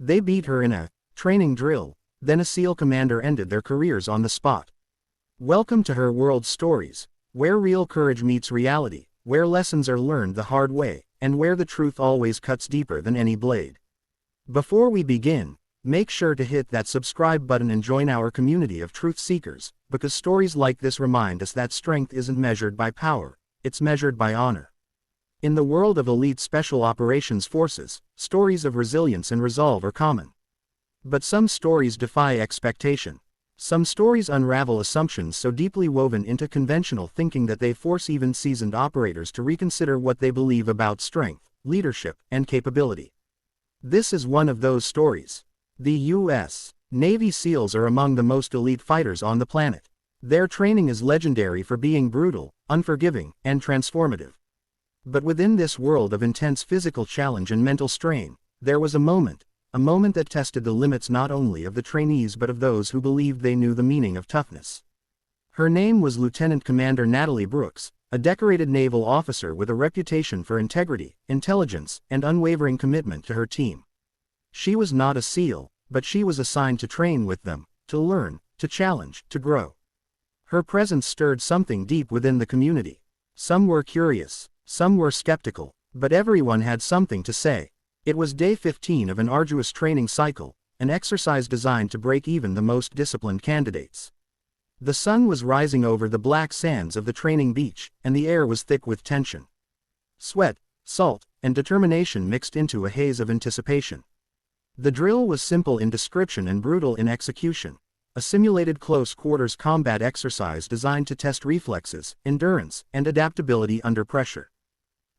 They beat her in a training drill, then a SEAL commander ended their careers on the spot. Welcome to Her World Stories, where real courage meets reality, where lessons are learned the hard way, and where the truth always cuts deeper than any blade. Before we begin, make sure to hit that subscribe button and join our community of truth seekers, because stories like this remind us that strength isn't measured by power, it's measured by honor. In the world of elite special operations forces, stories of resilience and resolve are common. But some stories defy expectation. Some stories unravel assumptions so deeply woven into conventional thinking that they force even seasoned operators to reconsider what they believe about strength, leadership, and capability. This is one of those stories. The U.S. Navy SEALs are among the most elite fighters on the planet. Their training is legendary for being brutal, unforgiving, and transformative. But within this world of intense physical challenge and mental strain, there was a moment that tested the limits not only of the trainees but of those who believed they knew the meaning of toughness. Her name was Lieutenant Commander Natalie Brooks, a decorated naval officer with a reputation for integrity, intelligence, and unwavering commitment to her team. She was not a SEAL, but she was assigned to train with them, to learn, to challenge, to grow. Her presence stirred something deep within the community. Some were curious, some were skeptical, but everyone had something to say. It was day 15 of an arduous training cycle, an exercise designed to break even the most disciplined candidates. The sun was rising over the black sands of the training beach, and the air was thick with tension. Sweat, salt, and determination mixed into a haze of anticipation. The drill was simple in description and brutal in execution, a simulated close-quarters combat exercise designed to test reflexes, endurance, and adaptability under pressure.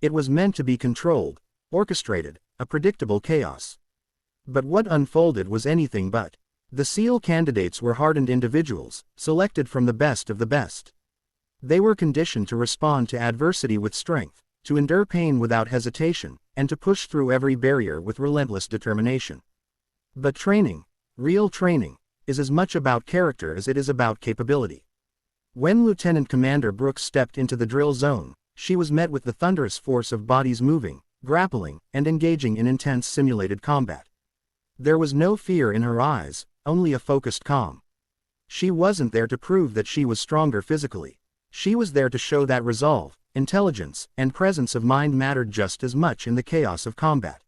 It was meant to be controlled, orchestrated, a predictable chaos. But what unfolded was anything but. The SEAL candidates were hardened individuals, selected from the best of the best. They were conditioned to respond to adversity with strength, to endure pain without hesitation, and to push through every barrier with relentless determination. But training, real training, is as much about character as it is about capability. When Lieutenant Commander Brooks stepped into the drill zone, she was met with the thunderous force of bodies moving, grappling, and engaging in intense simulated combat. There was no fear in her eyes, only a focused calm. She wasn't there to prove that she was stronger physically. She was there to show that resolve, intelligence, and presence of mind mattered just as much in the chaos of combat.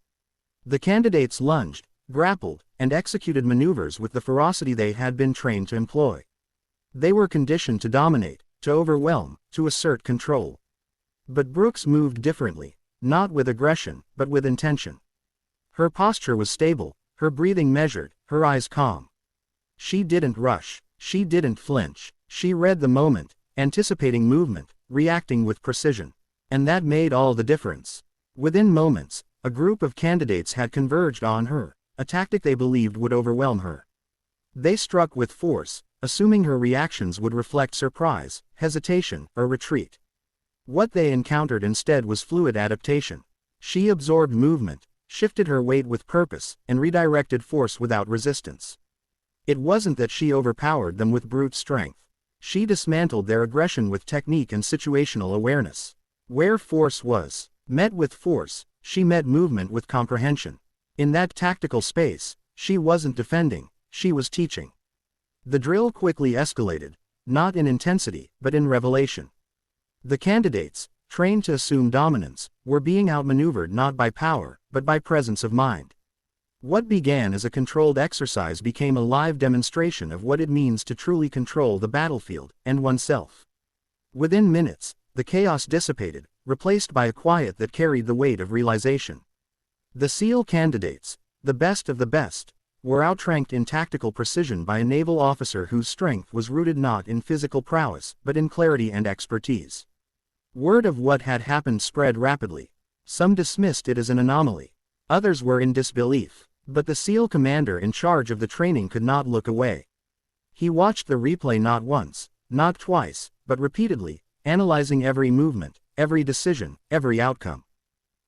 The candidates lunged, grappled, and executed maneuvers with the ferocity they had been trained to employ. They were conditioned to dominate, to overwhelm, to assert control. But Brooks moved differently, not with aggression, but with intention. Her posture was stable, her breathing measured, her eyes calm. She didn't rush, she didn't flinch, she read the moment, anticipating movement, reacting with precision. And that made all the difference. Within moments, a group of candidates had converged on her, a tactic they believed would overwhelm her. They struck with force, assuming her reactions would reflect surprise, hesitation, or retreat. What they encountered instead was fluid adaptation. She absorbed movement, shifted her weight with purpose, and redirected force without resistance. It wasn't that she overpowered them with brute strength. She dismantled their aggression with technique and situational awareness. Where force was met with force, she met movement with comprehension. In that tactical space, she wasn't defending, she was teaching. The drill quickly escalated, not in intensity, but in revelation. The candidates, trained to assume dominance, were being outmaneuvered not by power, but by presence of mind. What began as a controlled exercise became a live demonstration of what it means to truly control the battlefield, and oneself. Within minutes, the chaos dissipated, replaced by a quiet that carried the weight of realization. The SEAL candidates, the best of the best, were outranked in tactical precision by a naval officer whose strength was rooted not in physical prowess, but in clarity and expertise. Word of what had happened spread rapidly. Some dismissed it as an anomaly. Others were in disbelief. But the SEAL commander in charge of the training could not look away. He watched the replay not once, not twice, but repeatedly, analyzing every movement, every decision, every outcome.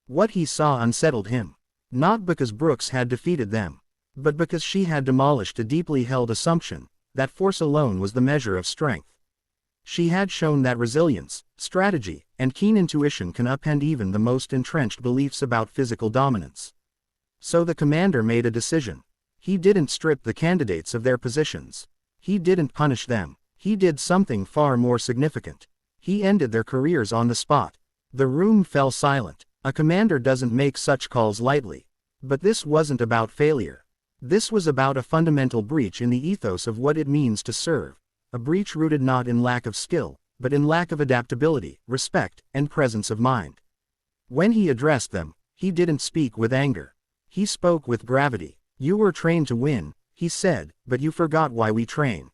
What he saw unsettled him. Not because Brooks had defeated them, but because she had demolished a deeply held assumption, that force alone was the measure of strength. She had shown that resilience, strategy, and keen intuition can upend even the most entrenched beliefs about physical dominance. So the commander made a decision. He didn't strip the candidates of their positions. He didn't punish them. He did something far more significant. He ended their careers on the spot. The room fell silent. A commander doesn't make such calls lightly. But this wasn't about failure. This was about a fundamental breach in the ethos of what it means to serve. A breach rooted not in lack of skill, but in lack of adaptability, respect, and presence of mind. When he addressed them, he didn't speak with anger. He spoke with gravity. "You were trained to win," he said, "but you forgot why we train.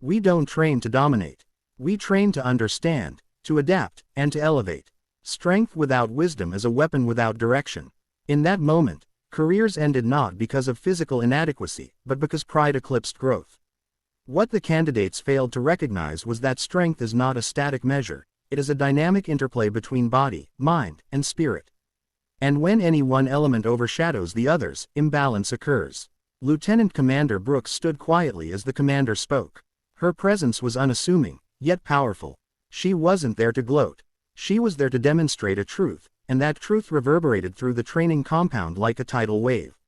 We don't train to dominate. We train to understand, to adapt, and to elevate. Strength without wisdom is a weapon without direction." In that moment, careers ended not because of physical inadequacy, but because pride eclipsed growth. What the candidates failed to recognize was that strength is not a static measure, it is a dynamic interplay between body, mind, and spirit. And when any one element overshadows the others, imbalance occurs. Lieutenant Commander Brooks stood quietly as the commander spoke. Her presence was unassuming, yet powerful. She wasn't there to gloat. She was there to demonstrate a truth, and that truth reverberated through the training compound like a tidal wave.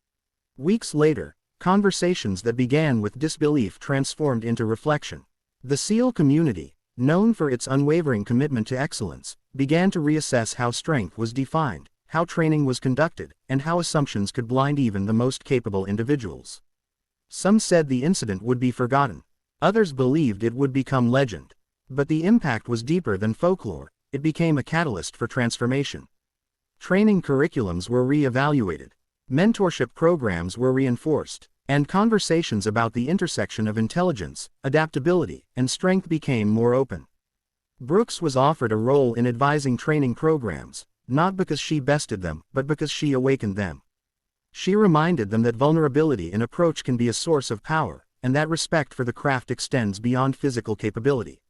Weeks later, conversations that began with disbelief transformed into reflection. The SEAL community, known for its unwavering commitment to excellence, began to reassess how strength was defined, how training was conducted, and how assumptions could blind even the most capable individuals. Some said the incident would be forgotten. Others believed it would become legend. But the impact was deeper than folklore. It became a catalyst for transformation. Training curriculums were re-evaluated. Mentorship programs were reinforced, and conversations about the intersection of intelligence, adaptability, and strength became more open. Brooks was offered a role in advising training programs, not because she bested them, but because she awakened them. She reminded them that vulnerability in approach can be a source of power, and that respect for the craft extends beyond physical capability.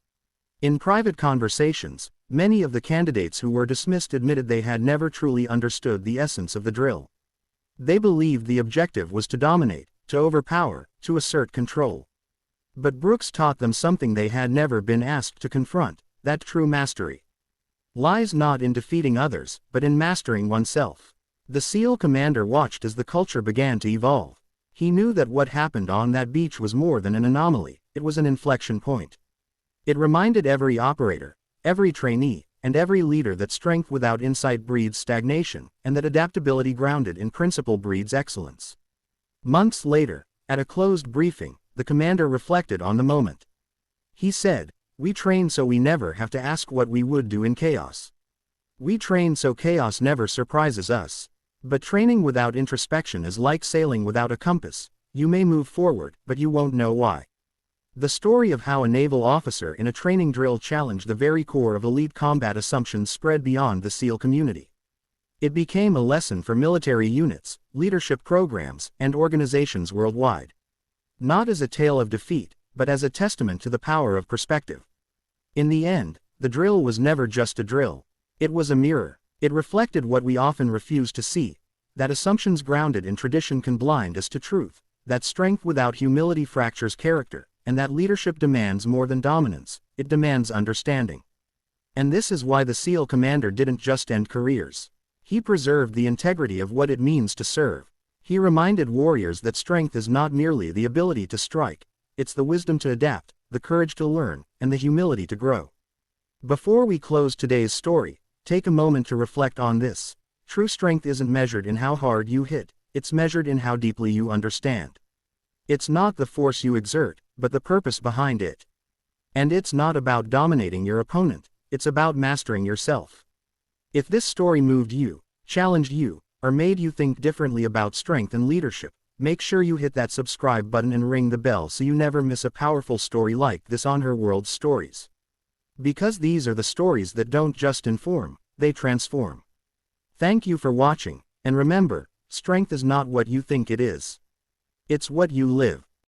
In private conversations, many of the candidates who were dismissed admitted they had never truly understood the essence of the drill. They believed the objective was to dominate, to overpower, to assert control. But Brooks taught them something they had never been asked to confront, that true mastery lies not in defeating others, but in mastering oneself. The SEAL commander watched as the culture began to evolve. He knew that what happened on that beach was more than an anomaly, it was an inflection point. It reminded every operator, every trainee, and every leader that strength without insight breeds stagnation, and that adaptability grounded in principle breeds excellence. Months later, at a closed briefing, the commander reflected on the moment. He said, "We train so we never have to ask what we would do in chaos. We train so chaos never surprises us. But training without introspection is like sailing without a compass. You may move forward, but you won't know why." The story of how a naval officer in a training drill challenged the very core of elite combat assumptions spread beyond the SEAL community. It became a lesson for military units, leadership programs, and organizations worldwide. Not as a tale of defeat, but as a testament to the power of perspective. In the end, the drill was never just a drill. It was a mirror. It reflected what we often refuse to see, that assumptions grounded in tradition can blind us to truth, that strength without humility fractures character, and that leadership demands more than dominance, it demands understanding. And this is why the SEAL commander didn't just end careers. He preserved the integrity of what it means to serve. He reminded warriors that strength is not merely the ability to strike, it's the wisdom to adapt, the courage to learn, and the humility to grow. Before we close today's story, take a moment to reflect on this. True strength isn't measured in how hard you hit, it's measured in how deeply you understand. It's not the force you exert, but the purpose behind it. And it's not about dominating your opponent, it's about mastering yourself. If this story moved you, challenged you, or made you think differently about strength and leadership, make sure you hit that subscribe button and ring the bell so you never miss a powerful story like this on Her World Stories. Because these are the stories that don't just inform, they transform. Thank you for watching, and remember, strength is not what you think it is. It's what you live.